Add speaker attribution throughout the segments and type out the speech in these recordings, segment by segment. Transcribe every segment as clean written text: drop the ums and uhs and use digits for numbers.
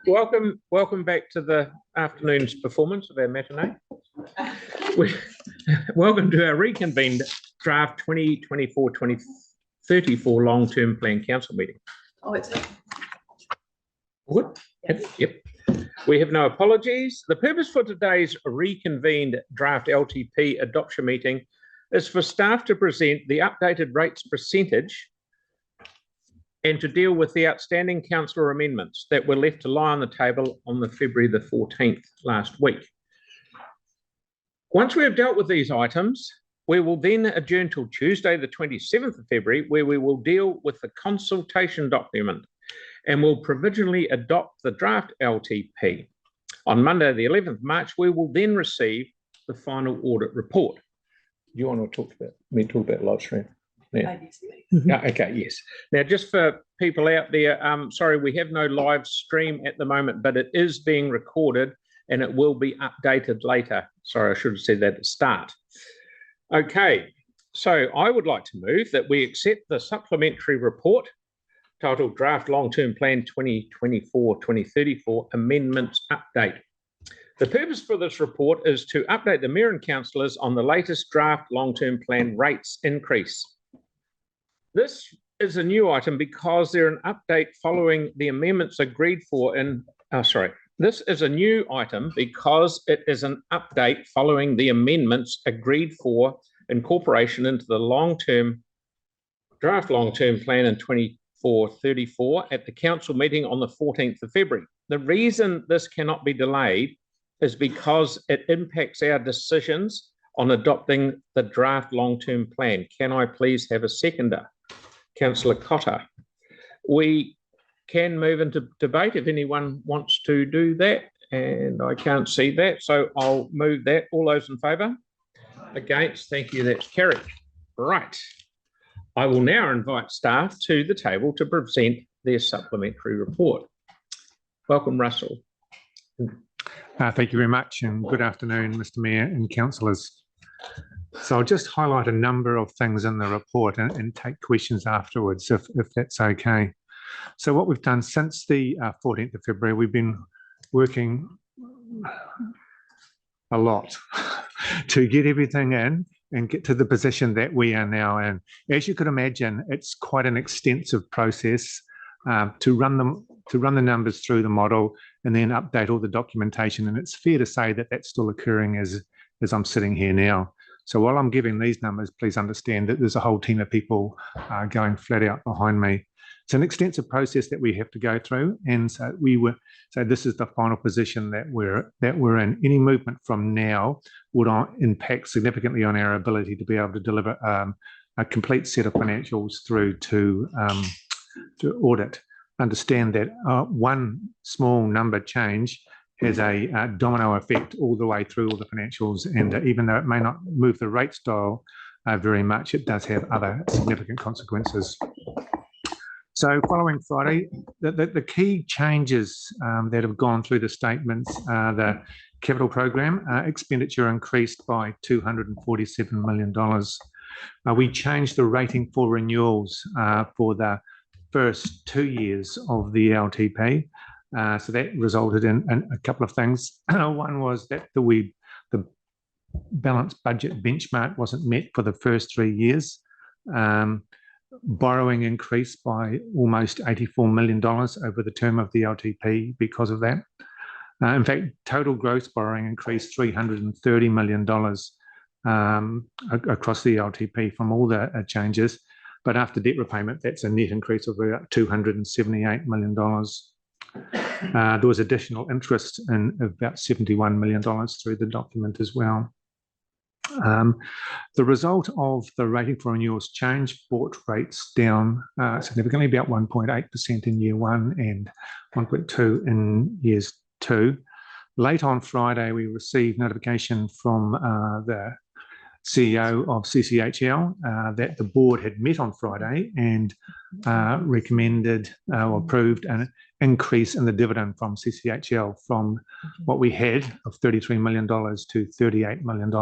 Speaker 1: Welcome back to the afternoon's performance of our matinee. Welcome to our reconvened draft 2024-2034 long-term plan council meeting.
Speaker 2: Oh, it's it.
Speaker 1: Good. Yep. We have no apologies. The purpose for today's reconvened draft LTP adoption meeting is for staff to present the updated rates percentage and to deal with the outstanding councillor amendments that were left to lie on the table on the February the 14th last week. Once we have dealt with these items, we will then adjourn till Tuesday the 27th of February, where we will deal with the consultation document and will provisionally adopt the draft LTP. On Monday the 11th of March, we will then receive the final audit report. Do you want to talk about live stream? Yeah. Okay, yes. Now, just for people out there, sorry, we have no live stream at the moment, but it is being recorded and it will be updated later. Sorry, I should have said that at the start. Okay, so I would like to move that we accept the supplementary report titled Draft Long-Term Plan 2024-2034 Amendments Update. The purpose for this report is to update the Mayor and councillors on the latest draft long-term plan rates increase. This is a new item because they're an update following the amendments agreed for in, this is a new item because it is an update following the amendments agreed for incorporation into the draft long-term plan in 24-34 at the council meeting on the 14th of February. The reason this cannot be delayed is because it impacts our decisions on adopting the draft long-term plan. Can I please have a seconder? Councillor Cotter. We can move into debate if anyone wants to do that, and I can't see that, so I'll move that. All those in favour? Against? Thank you, that's carried. Right. I will now invite staff to the table to present their supplementary report. Welcome, Russell.
Speaker 3: Thank you very much, and good afternoon, Mr Mayor and councillors. So I'll just highlight a number of things in the report and take questions afterwards, if that's okay. So what we've done since the 14th of February, we've been working a lot to get everything in and get to the position that we are now in. As you could imagine, it's quite an extensive process to run the numbers through the model and then update all the documentation. And it's fair to say that that's still occurring as I'm sitting here now. So while I'm giving these numbers, please understand that there's a whole team of people going flat out behind me. It's an extensive process that we have to go through, and so this is the final position that we're in. Any movement from now would impact significantly on our ability to be able to deliver a complete set of financials through to audit. Understand that one small number change has a domino effect all the way through all the financials, and even though it may not move the rates dial very much, it does have other significant consequences. So following Friday, the key changes that have gone through the statements are the capital program expenditure increased by $247 million. We changed the rating for renewals for the first 2 years of the LTP. So that resulted in a couple of things. One was that the balanced budget benchmark wasn't met for the first 3 years. Borrowing increased by almost $84 million over the term of the LTP because of that. In fact, total gross borrowing increased $330 million across the LTP from all the changes. But after debt repayment, that's a net increase of about $278 million. There was additional interest in about $71 million through the document as well. The result of the rating for renewals change brought rates down significantly, about 1.8% in year one and 1.2% in years two. Late on Friday, we received notification from the CEO of CCHL that the board had met on Friday and recommended or approved an increase in the dividend from CCHL from what we had of $33 million to $38 million.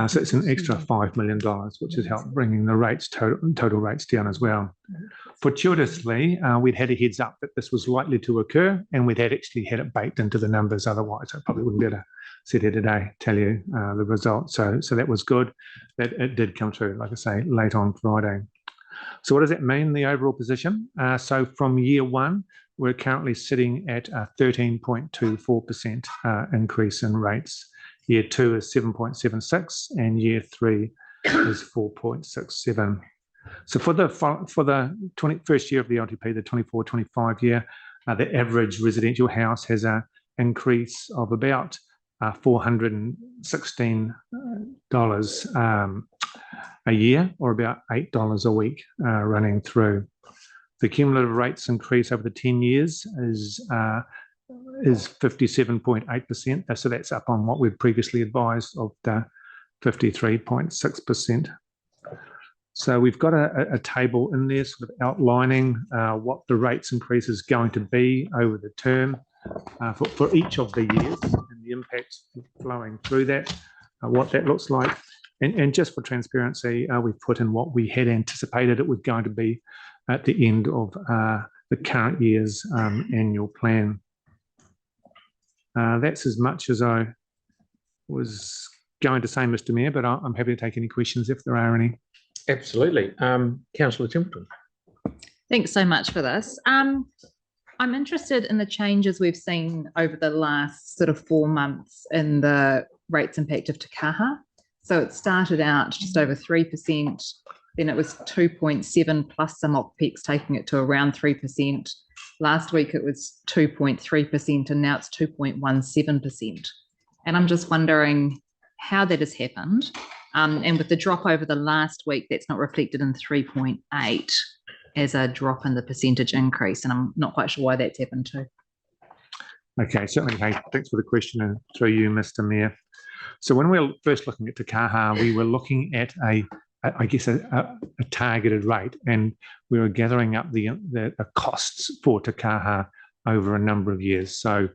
Speaker 3: So it's an extra $5 million, which has helped bringing the rates total rates down as well. Fortuitously, we'd had a heads up that this was likely to occur, and we'd actually had it baked into the numbers. Otherwise, I probably wouldn't be able to sit here today, tell you the result. So that was good that it did come through, like I say, late on Friday. So what does that mean, the overall position? So from year one, we're currently sitting at a 13.24% increase in rates. Year two is 7.76, and year three is 4.67. So for the first year of the LTP, the 24-25 year, the average residential house has an increase of about $416 a year, or about $8 a week running through. The cumulative rates increase over the 10 years is 57.8%. So that's up on what we've previously advised of the 53.6%. So we've got a table in there sort of outlining what the rates increase is going to be over the term for each of the years, and the impact flowing through that, what that looks like. And just for transparency, we've put in what we had anticipated it was going to be at the end of the current year's annual plan. That's as much as I was going to say, Mr. Mayor, but I'm happy to take any questions if there are any.
Speaker 1: Absolutely. Councillor Templeton.
Speaker 2: Thanks so much for this. I'm interested in the changes we've seen over the last sort of 4 months in the rates impact of Te Kaha. So it started out just over 3%, then it was 2.7 plus some OPEX, taking it to around 3%. Last week it was 2.3%, and now it's 2.17%. And I'm just wondering how that has happened. And with the drop over the last week, that's not reflected in 3.8 as a drop in the percentage increase. And I'm not quite sure why that's happened too.
Speaker 3: Okay, certainly. Hey, thanks for the question, and through you, Mr. Mayor. So when we were first looking at Te Kaha, we were looking at a targeted rate, and we were gathering up the costs for Te Kaha over a number of years. So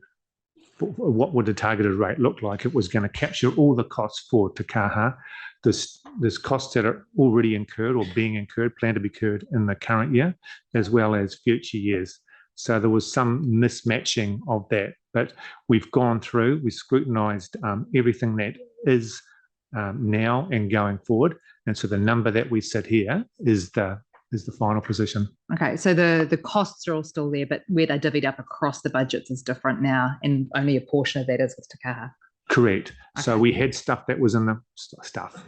Speaker 3: what would a targeted rate look like? It was going to capture all the costs for Te Kaha. There's costs that are already incurred or being incurred, planned to be incurred in the current year, as well as future years. So there was some mismatching of that. But we've gone through, we scrutinised everything that is now and going forward. And so the number that we sit here is the final position.
Speaker 2: Okay, so the costs are all still there, but where they divvied up across the budgets is different now, and only a portion of that is with Te Kaha.
Speaker 3: Correct.
Speaker 2: Okay.
Speaker 3: So we had stuff that was in the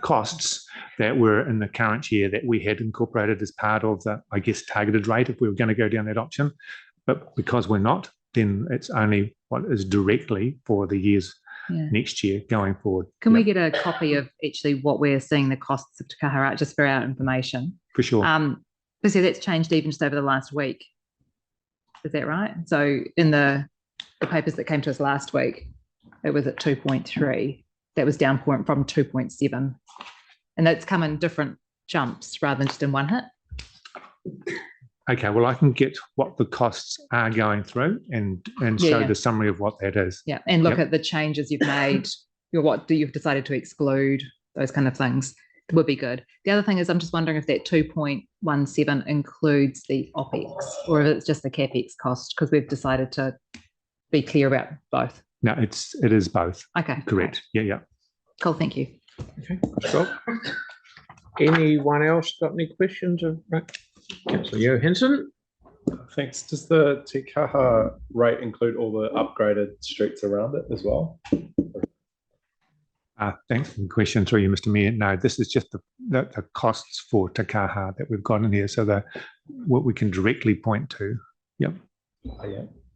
Speaker 3: costs that were in the current year that we had incorporated as part of the, I guess, targeted rate if we were going to go down that option. But because we're not, then it's only what is directly for the years next year going forward.
Speaker 2: Can we get a copy of actually what we're seeing the costs of Te Kaha at, just for our information?
Speaker 3: For sure.
Speaker 2: So that's changed even just over the last week. Is that right? So in the papers that came to us last week, it was at 2.3. That was down from 2.7. And that's come in different jumps rather than just in one hit.
Speaker 3: Okay, well, I can get what the costs are going through and show the summary of what that is. Yeah,
Speaker 2: and look at the changes you've made, what you've decided to exclude, those kind of things would be good. The other thing is I'm just wondering if that 2.17 includes the OPEX or if it's just the CapEx cost, because we've decided to be clear about both.
Speaker 3: No, it is both.
Speaker 2: Okay.
Speaker 3: Correct.
Speaker 2: Right.
Speaker 3: Yeah.
Speaker 2: Cool, thank you.
Speaker 1: Okay, Rob. Anyone else got any questions? Councillor Johansson.
Speaker 4: Thanks. Does the Te Kaha rate include all the upgraded streets around it as well?
Speaker 3: Thanks for the question through you, Mr. Mayor. No, this is just the costs for Te Kaha that we've got in here, so what we can directly point to. Yep.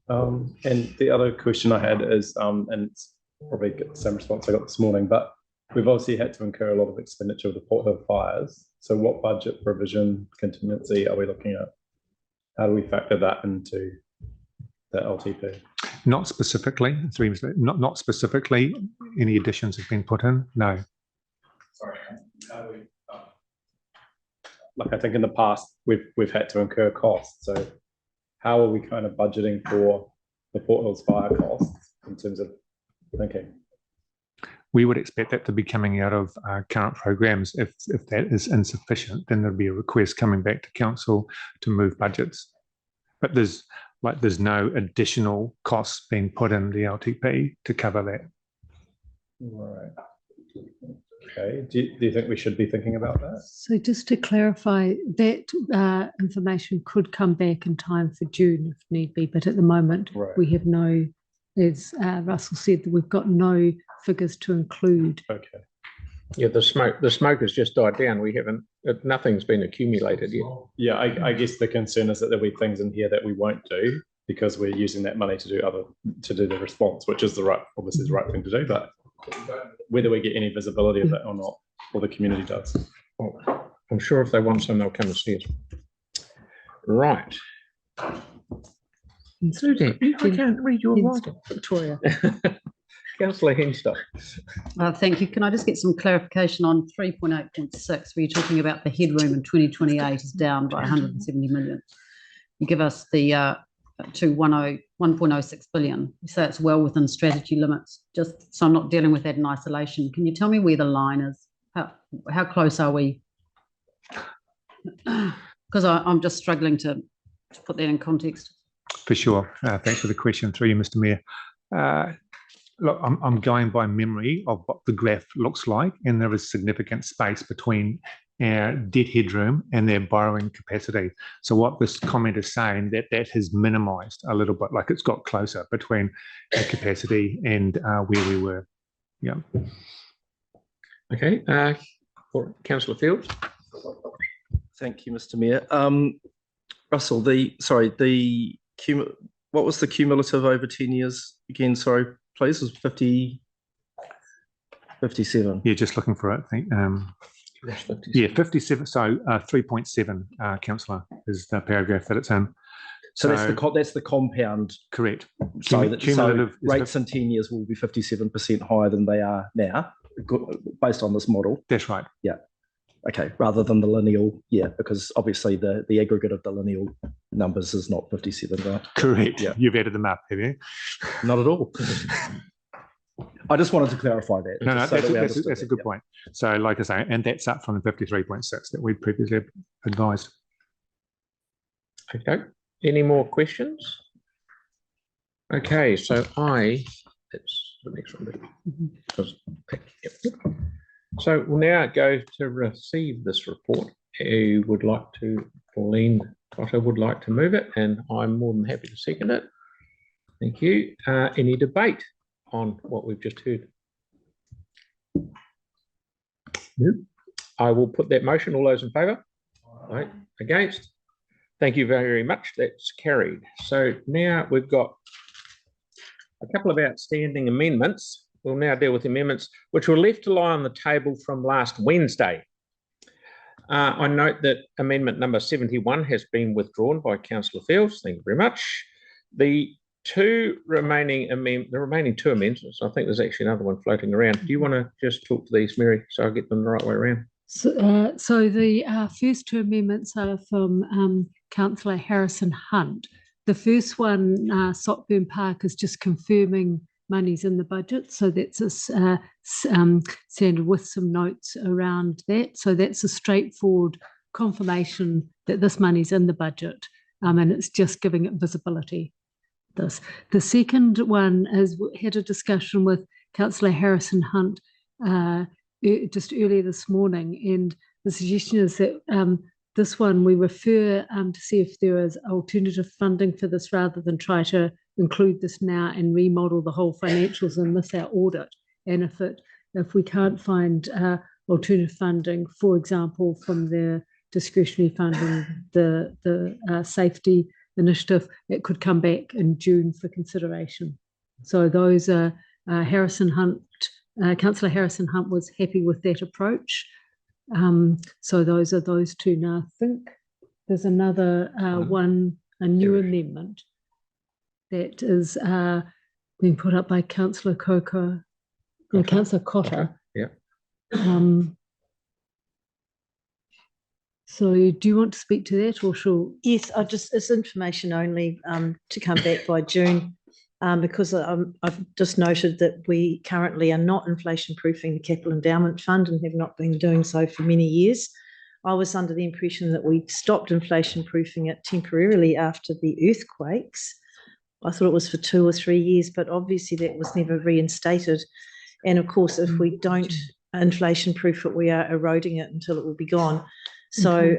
Speaker 4: And the other question I had is, and it's probably the same response I got this morning, but we've obviously had to incur a lot of expenditure with the Port Hill fires. So what budget provision contingency are we looking at? How do we factor that into the LTP?
Speaker 3: Not specifically. Not specifically. Any additions have been put in? No.
Speaker 4: Sorry. How do we? Like I think in the past we've had to incur costs. So how are we kind of budgeting for the Port Hills fire costs in terms of thinking?
Speaker 3: we would expect that to be coming out of current programs. If that is insufficient, then there'll be a request coming back to council to move budgets. But there's no additional costs being put in the LTP to cover that.
Speaker 4: Right. Okay. Do you think we should be thinking about that?
Speaker 5: So just to clarify, that information could come back in time for June if need be, but at the moment we have no, as Russell said, that we've got no figures to include.
Speaker 4: Okay.
Speaker 1: Yeah, the smoke has just died down. We haven't, nothing's been accumulated yet.
Speaker 4: Yeah, I guess the concern is that there'll be things in here that we won't do because we're using that money to do the response, which is obviously the right thing to do, but whether we get any visibility of that or not, or the community does.
Speaker 1: Well, I'm sure if they want some, they'll come and see us. Right. Susie, I can't read your writing.
Speaker 5: Victoria.
Speaker 1: Councillor Henstock.
Speaker 6: Thank you. Can I just get some clarification on 3.8.6, where you're talking about the headroom in 2028 is down by 170 million. You give us the to 1.06 billion. You say it's well within strategy limits. Just so I'm not dealing with that in isolation. Can you tell me where the line is? How close are we? Because I'm just struggling to put that in context.
Speaker 3: For sure. Thanks for the question through you, Mr. Mayor. Look, I'm going by memory of what the graph looks like, and there is significant space between our debt headroom and their borrowing capacity. So what this comment is saying, that has minimised a little bit, like it's got closer between our capacity and where we were. Yeah.
Speaker 1: Okay. Councillor Fields.
Speaker 7: Thank you, Mr. Mayor. Russell, what was the cumulative over 10 years again? Sorry, please, was 57.
Speaker 3: Yeah, just looking for it, I think. Yeah, 57. So 3.7, councillor, is the paragraph that it's in.
Speaker 7: So that's the compound.
Speaker 3: Correct.
Speaker 7: So
Speaker 3: Cumulative
Speaker 7: rates in 10 years will be 57% higher than they are now, based on this model.
Speaker 3: That's right.
Speaker 7: Yeah. Okay, rather than the lineal, yeah, because obviously the aggregate of the lineal numbers is not 57, right?
Speaker 3: Correct.
Speaker 7: Yeah.
Speaker 3: You've added them up, have you?
Speaker 7: Not at all. I just wanted to clarify that.
Speaker 3: No,
Speaker 7: so
Speaker 3: that's a good point. So, like I say, and that's up from the 53.6 that we'd previously advised.
Speaker 1: Okay. Any more questions? Okay, so that's the next one. So we'll now go to receive this report. Who would like to, Pauline Potter would like to move it, and I'm more than happy to second it. Thank you. Any debate on what we've just heard? Nope. I will put that motion. All those in favour? Aye. Against? Thank you very much. That's carried. So now we've got a couple of outstanding amendments. We'll now deal with amendments which were left to lie on the table from last Wednesday. I note that amendment number 71 has been withdrawn by Councillor Fields. Thank you very much. The remaining two amendments, I think there's actually another one floating around. Do you want to just talk to these, Mary, so I get them the right way around?
Speaker 5: So the first two amendments are from Councillor Harrison Hunt. The first one, Sockburn Park, is just confirming money's in the budget. So that's a standard with some notes around that. So that's a straightforward confirmation that this money's in the budget, and it's just giving it visibility. The second one is had a discussion with Councillor Harrison Hunt just earlier this morning, and the suggestion is that this one we refer to see if there is alternative funding for this rather than try to include this now and remodel the whole financials and miss our audit. And if we can't find alternative funding, for example, from the discretionary funding, the safety initiative, it could come back in June for consideration. So those are Harrison Hunt. Councillor Harrison Hunt was happy with that approach. So those are those two. Now I think there's another a new amendment that is being put up by Councillor Councillor Cotter.
Speaker 1: Yeah.
Speaker 5: So do you want to speak to that, or shall?
Speaker 8: Yes, it's information only to come back by June. because I've just noted that we currently are not inflation proofing the Capital Endowment Fund and have not been doing so for many years. I was under the impression that we stopped inflation proofing it temporarily after the earthquakes. I thought it was for 2 or 3 years, but obviously that was never reinstated. And of course, if we don't inflation proof it, we are eroding it until it will be gone. So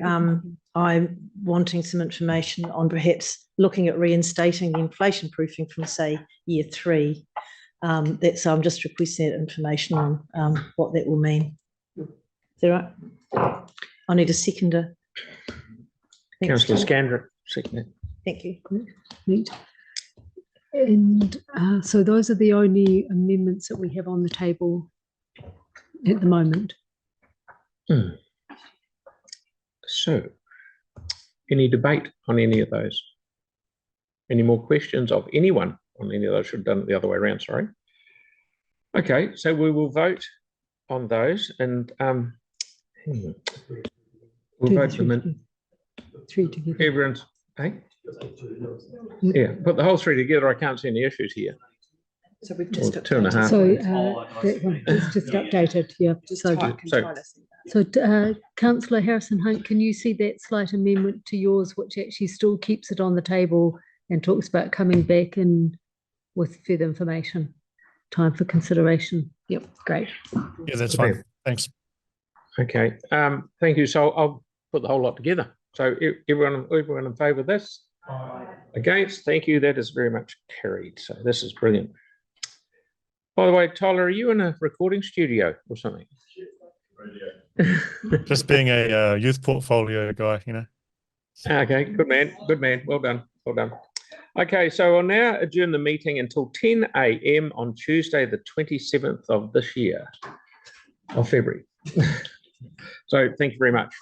Speaker 8: I'm wanting some information on perhaps looking at reinstating the inflation proofing from, say, year 3. So I'm just requesting that information on what that will mean. Is that right? I need a seconder.
Speaker 1: Councillor Scandrick, second.
Speaker 8: Thank you.
Speaker 5: Neat. And so those are the only amendments that we have on the table at the moment.
Speaker 1: So, any debate on any of those? Any more questions of anyone on any of those? Should have done it the other way around, sorry. Okay, so we will vote on those and we'll vote them in.
Speaker 5: 3 together.
Speaker 1: Everyone's, hey? Yeah, put the whole 3 together. I can't see any issues here.
Speaker 8: So we've just
Speaker 1: Or 2.5.
Speaker 5: So that one is just updated, yeah. So Councillor Harrison Hunt, can you see that slight amendment to yours, which actually still keeps it on the table and talks about coming back in with further information, time for consideration? Yep, great.
Speaker 9: Yeah, that's fine. Thanks.
Speaker 1: Okay, thank you. So I'll put the whole lot together. So everyone in favour of this? Against? Thank you. That is very much carried. So this is brilliant. By the way, Tyler, are you in a recording studio or something?
Speaker 9: Just being a youth portfolio guy, you know.
Speaker 1: Okay, good man. Good man. Well done. Well done. Okay, so I'll now adjourn the meeting until 10 a.m. on Tuesday, the 27th of this year, of February. So thank you very much.